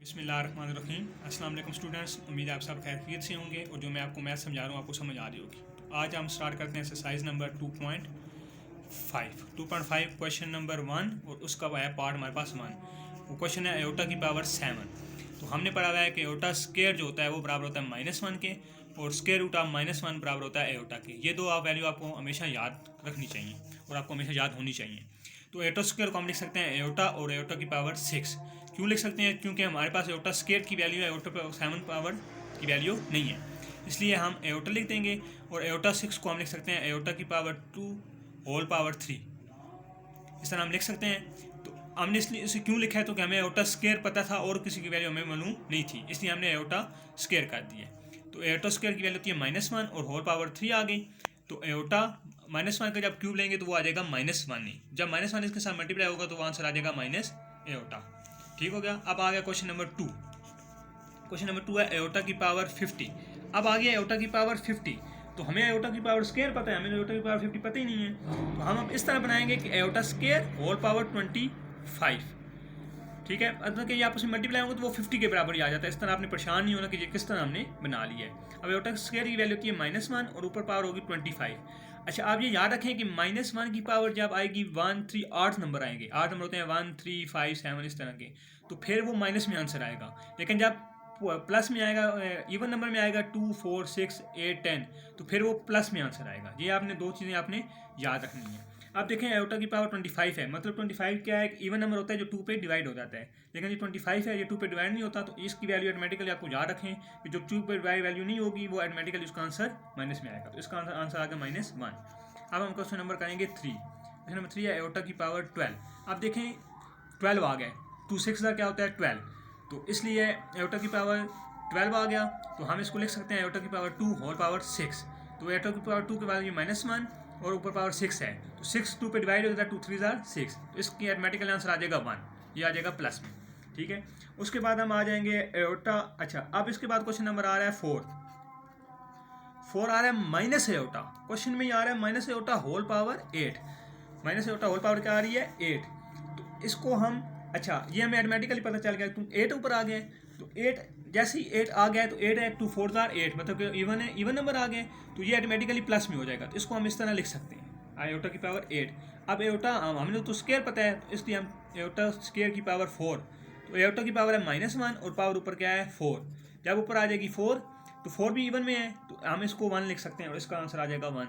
बिस्मिल्लाहिर्रहमानिर्रहीम। अस्सलाम वालेकुम स्टूडेंट्स, उम्मीद है आप सब खैरियत से होंगे और जो मैं आपको मैथ समझा रहा हूँ आपको समझ आ रही होगी। तो आज हम स्टार्ट करते हैं एक्सरसाइज नंबर 2.5 क्वेश्चन नंबर 1 और उसका है पार्ट हमारे पास 1। वो क्वेश्चन है एयोटा की पावर 7। तो हमने पढ़ा हुआ है कि एयोटा स्क्वायर जो होता है वो बराबर होता है -1 के और स्क्वायर रूट ऑफ -1 बराबर होता है एयोटा के। ये दो वैल्यू आपको हमेशा याद रखनी चाहिए और आपको हमेशा याद होनी चाहिए। तो एयोटा स्क्वायर को हम लिख सकते हैं एयोटा और एयोटा की पावर 6। क्यों लिख सकते हैं? क्योंकि हमारे पास एयोटा स्क्वायर की वैल्यू है, एयोटा 7 पावर की वैल्यू नहीं है, इसलिए हम एयोटा लिख देंगे। और एयोटा 6 को हम लिख सकते हैं एयोटा की पावर 2 होल पावर 3, इस तरह हम लिख सकते हैं। तो हमने इसलिए इसे क्यों लिखा है? तो कि हमें एयोटा स्क्वायर पता था और किसी की वैल्यू हमें मालूम नहीं थी, इसलिए हमने एयोटा स्क्वायर कर दिया। तो एयोटा स्क्वायर की वैल्यू होती है -1 और होल पावर 3 आ गई। तो एयोटा -1 का जब क्यूब लेंगे तो वो आ जाएगा -1 ही। जब -1 इसके साथ मल्टीप्लाई होगा तो वो आंसर आ जाएगा माइनस एयोटा। ठीक हो गया। अब आ गया क्वेश्चन नंबर 2। क्वेश्चन नंबर 2 है एयोटा की पावर 50। अब आ गया एयोटा की पावर 50। तो हमें एयोटा की पावर स्क्वायर पता है, हमें एयोटा की पावर 50 पता ही नहीं है। तो हम अब इस तरह बनाएंगे कि एयोटा स्क्वायर होल पावर 25। ठीक है, मतलब कि ये आपस में मल्टीप्लाई होंगे तो वो 50 के बराबर ही आ जाता है। इस तरह आपने परेशान नहीं होना कि ये किस तरह हमने बना लिया है। अब एयोटा स्क्वायर की वैल्यू होती है -1 और ऊपर पावर होगी 25। अच्छा, आप ये याद रखें कि -1 की पावर जब आएगी 1 3 8 नंबर आएंगे, 8 नंबर होते हैं 1 3 5 7 इस तरह के, तो फिर वो माइनस में आंसर आएगा। लेकिन जब प्लस में आएगा, इवन नंबर में आएगा 2 4 6 8 10, तो फिर वो प्लस में आंसर आएगा। ये आपने दो चीज़ें आपने याद रखनी है। आप देखें एयोटा की पावर 25 है, मतलब 25 क्या है? इवन नंबर होता है जो 2 पे डिवाइड हो जाता है। लेकिन ये 25 है, ये 2 पे डिवाइड नहीं होता, तो इसकी वैल्यू ऑटोमेटिकली आपको याद रखें कि जो 2 पे डिवाइड वैल्यू नहीं होगी वो ऑटोमेटिकली उसका आंसर माइनस में आएगा। तो इसका आंसर आ गया -1। अब हम क्वेश्चन नंबर करेंगे 3। क्वेश्चन नंबर 3 है एयोटा की पावर 12। आप देखें 12 आ गया, 2 6 का क्या होता है 12, तो इसलिए एयोटा की पावर 12 आ गया। तो हम इसको लिख सकते हैं एयोटा की पावर 2 होल पावर 6। तो एयोटा की पावर 2 के बाद ये -1 और ऊपर पावर 6 है, तो 6 2 पे डिवाइड हो जाता है, 2 3 जार 6, तो इसकी ऑटोमेटिकल आंसर आ जाएगा 1, ये आ जाएगा प्लस में। ठीक है, उसके बाद हम आ जाएंगे एयोटा। अच्छा, अब इसके बाद क्वेश्चन नंबर आ रहा है 4 आ रहा है माइनस एयोटा। क्वेश्चन में आ रहा है minus iota whole power 8। Minus iota whole power क्या आ रही है 8। तो इसको हम, अच्छा ये हमें ऑटोमेटिकली पता चल गया, तुम 8 ऊपर आ गए, तो 8 जैसे ही 8 आ गया तो 8 है 2 4 जार 8, मतलब कि इवन है, इवन नंबर आ गए, तो ये ऑटोमेटिकली प्लस में हो जाएगा। तो इसको हम इस तरह लिख सकते हैं एयोटा की पावर 8। अब एयोटा हमने तो स्क्वायर पता है, तो इसलिए हम एयोटा स्क्वायर की पावर 4। तो एयोटा की पावर है -1 और पावर ऊपर क्या है 4। जब ऊपर आ जाएगी 4 तो 4 भी इवन में है, तो हम इसको 1 लिख सकते हैं और इसका आंसर आ जाएगा 1।